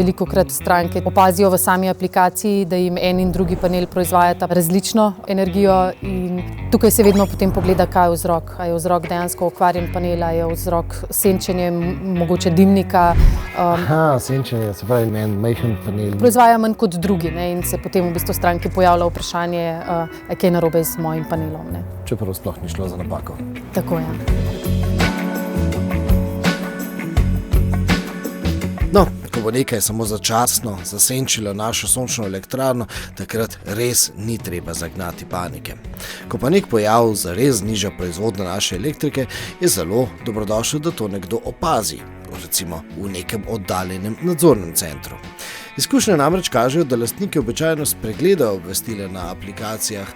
Velikokrat stranke opazijo v sami aplikaciji, da jim en in drugi panel proizvajata različno energijo in tukaj se vedno potem pogleda, kaj je vzrok. A je vzrok dejansko okvarjen panel, a je vzrok senčenje, mogoče dimnika. Senčenje, se pravi en majhen panel. Proizvaja manj kot drugi, ne, in se potem v bistvu stranki pojavlja vprašanje, kaj je narobe z mojim panelom. Ne. Čeprav sploh ni šlo za napako. Tako je. No, ko bo nekaj samo začasno zasenčilo našo sončno elektrarno, takrat res ni treba zagnati panike. Ko pa nek pojav zares zniža proizvodnjo naše elektrike, je zelo dobrodošlo, da to nekdo opazi, recimo v nekem oddaljenem nadzornem centru. Izkušnje namreč kažejo, da lastniki običajno spregledajo obvestila na aplikacijah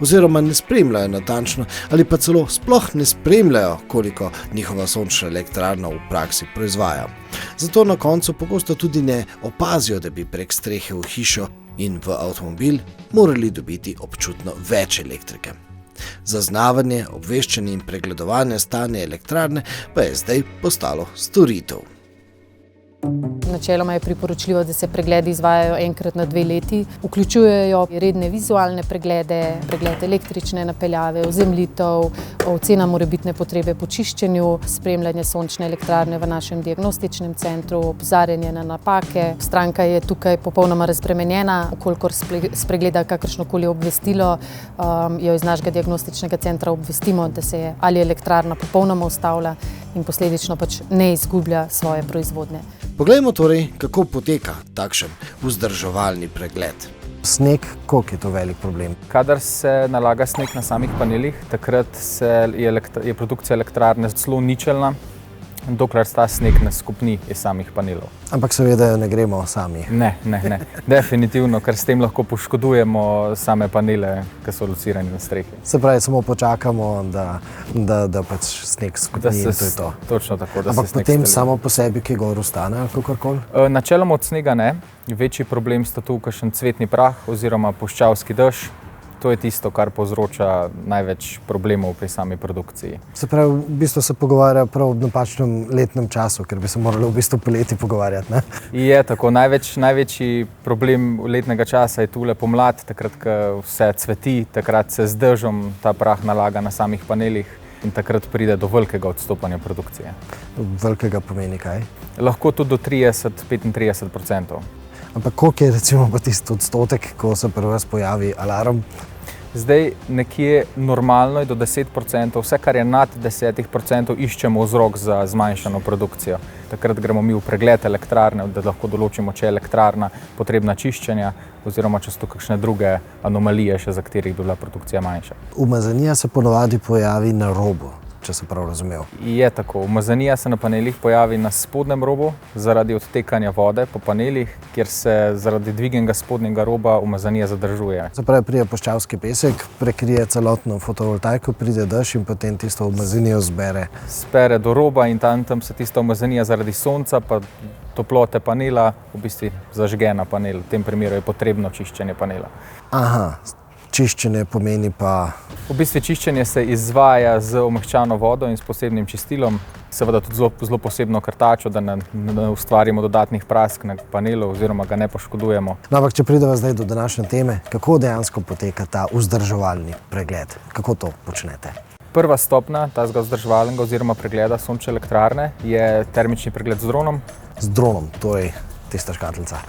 oziroma ne spremljajo natančno ali pa celo sploh ne spremljajo, koliko njihova sončna elektrarna v praksi proizvaja. Zato na koncu pogosto tudi ne opazijo, da bi prek strehe v hišo in v avtomobil morali dobiti občutno več elektrike. Zaznavanje, obveščanje in pregledovanje stanja elektrarne pa je zdaj postalo storitev. Načeloma je priporočljivo, da se pregledi izvajajo enkrat na 2 leti. Vključujejo redne vizualne preglede, pregled električne napeljave, ozemljitev, ocena morebitne potrebe po čiščenju, spremljanje sončne elektrarne v našem diagnostičnem centru, opozarjanje na napake. Stranka je tukaj popolnoma razbremenjena, ukolikor spregleda kakršnokoli obvestilo, jo iz našega diagnostičnega centra obvestimo, da se je ali elektrarna popolnoma ustavlja in posledično pač ne izgublja svoje proizvodnje. Poglejmo torej, kako poteka takšen vzdrževalni pregled. Sneg, koliko je to velik problem? Kadar se nalaga sneg na samih panelih, takrat je produkcija elektrarne zelo ničelna, dokler ta sneg ne skopni iz samih panelov. Ampak seveda ne gremo sami. Ne. Definitivno, ker s tem lahko poškodujemo same panele, ki so locirani na strehi. Se pravi, samo počakamo, da pač sneg skopni in to je to. Točno tako, da ampak se sneg potem steli. samo po sebi, ki gor ostane ali kakorkoli? Načeloma od snega ne. Večji problem sta tu kakšen cvetni prah oziroma puščavski dež. To je tisto, kar povzroča največ problemov pri sami produkciji. Se pravi, v bistvu se pogovarja prav v napačnem letnem času, ker bi se morali v bistvu poleti pogovarjati, ne? Je tako. Največji problem letnega časa je tule pomlad, takrat, ko vse cveti, takrat se z dežom ta prah nalaga na samih panelih in takrat pride do velikega odstopanja produkcije. Velikega pomeni kaj? Lahko tudi do 30–35%. Ampak koliko je recimo pa tisti odstotek, ko se pri vas pojavi alarm? Zdaj nekje normalno je do 10%, vse kar je nad 10%, iščemo vzrok za zmanjšano produkcijo. Takrat gremo mi v pregled elektrarne, da lahko določimo, če je elektrarna potrebna čiščenja oziroma če so tu kakšne druge anomalije, še za katerih bi bila produkcija manjša. Umazanija se ponavadi pojavi na robu, če sem prav razumel. Je tako. Umazanija se na panelih pojavi na spodnjem robu zaradi odtekanja vode po panelih, kjer se zaradi dvignjenega spodnjega roba umazanija zadržuje. Se pravi, pride puščavski pesek, prekrije celotno fotovoltaiko, pride dež in potem tisto umazanijo zbere. Spere do roba in tam se tista umazanija zaradi sonca pa toplote panela v bistvu zažge na panel. V tem primeru je potrebno čiščenje panela. Aha. Čiščenje pomeni pa... V bistvu čiščenje se izvaja z omehčano vodo in s posebnim čistilom, seveda tudi zelo posebno krtačo, da ne ustvarimo dodatnih prask na panelu oziroma ga ne poškodujemo. No, ampak če prideva zdaj do današnje teme, kako dejansko poteka ta vzdrževalni pregled? Kako to počnete? Prva stopnja tazga vzdrževalnega oziroma pregleda sončne elektrarne je termični pregled z dronom. Z dronom, torej tista škatlica.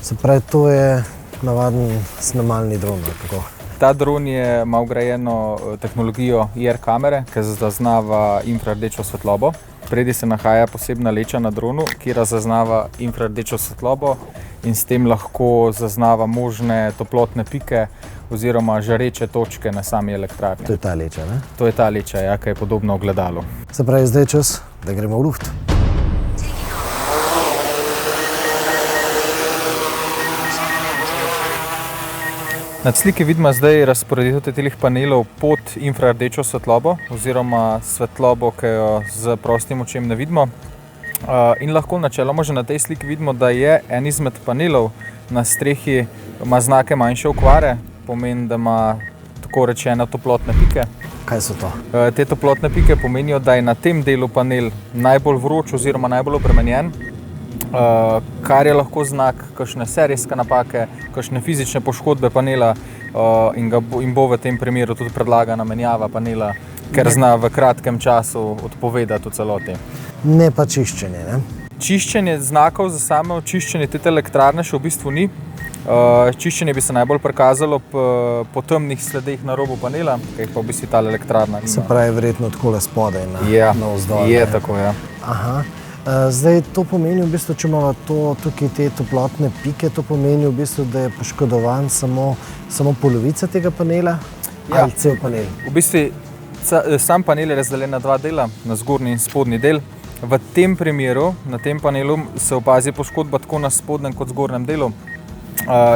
Se pravi, to je navaden snemalni dron, kako? Ta dron ima vgrajeno tehnologijo IR kamere, ki zaznava infrardečo svetlobo. Spredi se nahaja posebna leča na dronu, ki zaznava infrardečo svetlobo in s tem lahko zaznava možne toplotne pike oziroma žareče točke na sami elektrarni. To je ta leča, ne? To je ta leča, ja, ki je podobno ogledalu. Se pravi, zdaj je čas, da gremo v luft. Na sliki vidimo zdaj razporeditev teh panelov pod infrardečo svetlobo oziroma svetlobo, ki jo z prostim očem ne vidimo. In lahko načeloma že na tej sliki vidimo, da je en izmed panelov na strehi ima znake manjše okvare, pomeni, da ima tako rečene toplotne pike. Kaj so to? Te toplotne pike pomenijo, da je na tem delu panel najbolj vroč oziroma najbolj obremenjen kar je lahko znak kakšne serijske napake, kakšne fizične poškodbe panela in bo v tem primeru tudi predlagana menjava panela, ker zna v kratkem času odpovedati v celoti. Ne pa čiščenje, ne? Čiščenje znakov za samo čiščenje te elektrarne še v bistvu ni. Čiščenje bi se najbolj prikazalo po temnih sledeh na robu panela, ki jih pa v bistvu ta elektrarna ima. Se pravi, verjetno takole spodaj navzdol. Je tako, ja. Aha. Zdaj, to pomeni v bistvu, če imamo tukaj te toplotne pike, to pomeni v bistvu, da je poškodovan samo polovica tega panela ali cel panel? V bistvu sam panel je razdeljen na dva dela, na zgornji in spodnji del. V tem primeru, na tem panelu se opazi poškodba tako na spodnjem kot zgornjem delu,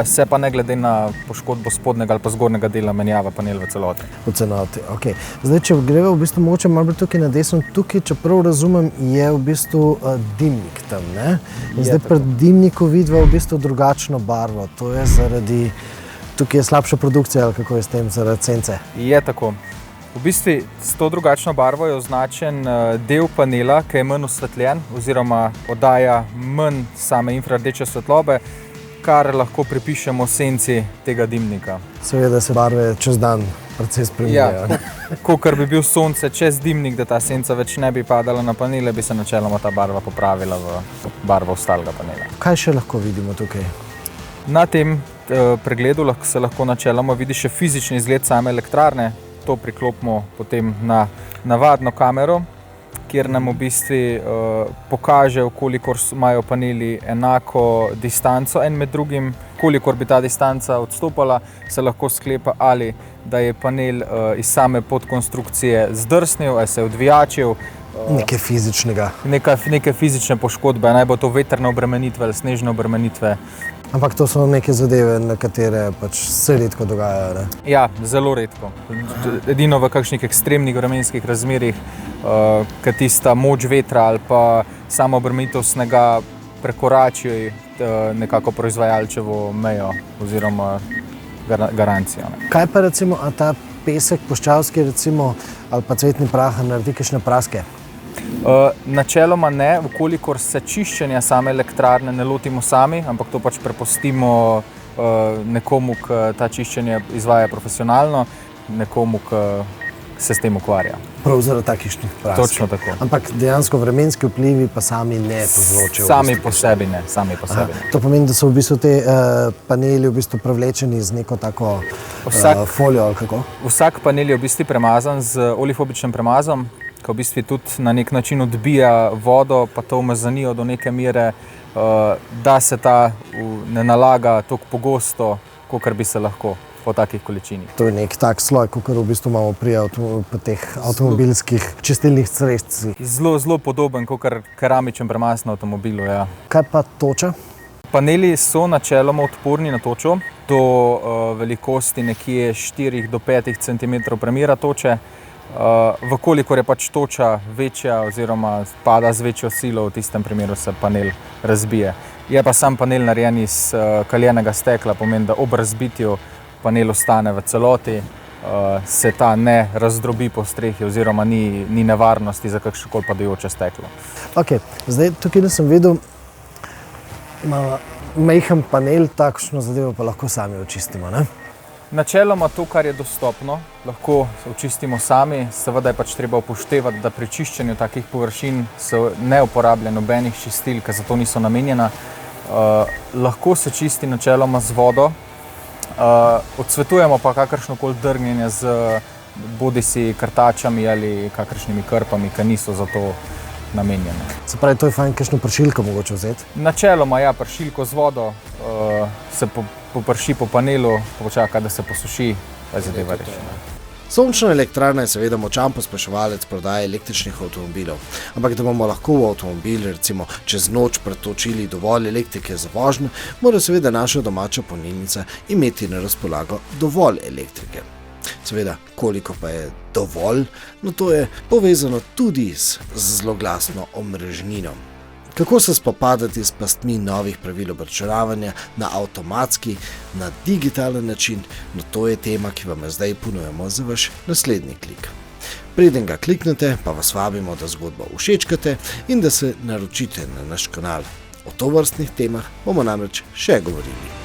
se pa ne glede na poškodbo spodnjega ali pa zgornjega dela menjava panel v celoti. V celoti, ok. Zdaj, če greva v bistvu mogoče malo bolj tukaj na desno, tukaj, če prav razumem, je v bistvu dimnik tam, ne? In zdaj pri dimniku vidiva v bistvu drugačno barvo, to je zaradi, tukaj je slabša produkcija ali kako je s tem, zaradi sence? Je tako. V bistvu s to drugačno barvo je označen del panela, ki je manj osvetljen oziroma oddaja manj same infrardeče svetlobe, kar lahko pripišemo senci tega dimnika. Seveda se barve čez dan precej spreminjajo. Ja, kakor bi bil sonce čez dimnik, da ta senca več ne bi padala na panele, bi se načeloma ta barva popravila v barvo ostalega panela. Kaj še lahko vidimo tukaj? Na tem pregledu se lahko načeloma vidi še fizični izgled same elektrarne. To priklopimo potem na navadno kamero, kjer nam v bistvu pokaže, kolikor imajo paneli enako distanco en med drugim. Kolikor bi ta distanca odstopala, se lahko sklepa ali da je panel iz same podkonstrukcije zdrsnil, ali se je odvijačil. Nekaj fizičnega. Neke fizične poškodbe, naj bo to vetrne obremenitve ali snežne obremenitve. Ampak to so neke zadeve, na katere pač se redko dogajajo, ne? Ja, zelo redko. Edino v kakšnih ekstremnih vremenskih razmerih, ko tista moč vetra ali pa sama obremenitev snega prekorači nekako proizvajalčevo mejo oziroma garancijo. Kaj pa recimo, a ta pesek puščavski recimo ali pa cvetni prah naredi kakšne praske? Načeloma ne, vkolikor se čiščenja same elektrarne ne lotimo sami, ampak to pač prepustimo nekomu, ki ta čiščenje izvaja profesionalno, nekomu, ki se s tem ukvarja. Prav zaradi takšnih prask? Točno tako. Ampak dejansko vremenski vplivi pa sami ne povzročijo? Sami po sebi ne. To pomeni, da so v bistvu te paneli v bistvu prevlečeni z neko tako folijo ali kako? Vsak panel je v bistvu premazan z olifobičnim premazom, ki v bistvu tudi na nek način odbija vodo, pa to umazanijo do neke mere, da se ta ne nalaga toliko pogosto, kakor bi se lahko po takih količinih. To je nek tak sloj, kakor v bistvu imamo pri teh avtomobilskih čistilnih sredstvih. Zelo podoben kakor keramičen premaz na avtomobilu, ja. Kaj pa toča? Paneli so načeloma odporni na točo, do velikosti nekje 4 do 5 cm premera toče. Vkolikor je pač toča večja oziroma pada z večjo silo, v tistem primeru se panel razbije. Je pa sam panel narejen iz kaljenega stekla, pomeni, da ob razbitju panel ostane v celoti, se ta ne razdrobi po strehi oziroma ni nevarnosti za kakšnokoli padajoče steklo. Ok, zdaj tukaj nisem videl, ima majhen panel, takšno zadevo pa lahko sami očistimo, ne? Načeloma to, kar je dostopno, lahko očistimo sami, seveda je pač treba upoštevati, da pri čiščenju takih površin se ne uporablja nobenih čistil, ki za to niso namenjena. Lahko se čisti načeloma z vodo, odsvetujemo pa kakršnokoli drgnjenje z bodisi krtačami ali kakršnimi krpami, ki niso za to namenjene. Se pravi, to je fajn kakšno pršilko mogoče vzeti? Načeloma ja, pršilko z vodo se poprši po panelu, počaka, da se posuši, pa je zadeva rešena. Sončna elektrarna je seveda močan pospeševalec prodaje električnih avtomobilov, ampak da bomo lahko v avtomobil recimo čez noč pretočili dovolj elektrike za vožnjo, mora seveda naša domača polnilnica imeti na razpolago dovolj elektrike. Seveda, koliko pa je dovolj, no to je povezano tudi z zloglasno omrežnino. Kako se spopadati s pastmi novih pravil obračunavanja na avtomatski, na digitalen način, no to je tema, ki vam zdaj ponujamo za vaš naslednji klik. Preden ga kliknete, pa vas vabimo, da zgodbo všečkate in da se naročite na naš kanal. O tovrstnih temah bomo namreč še govorili.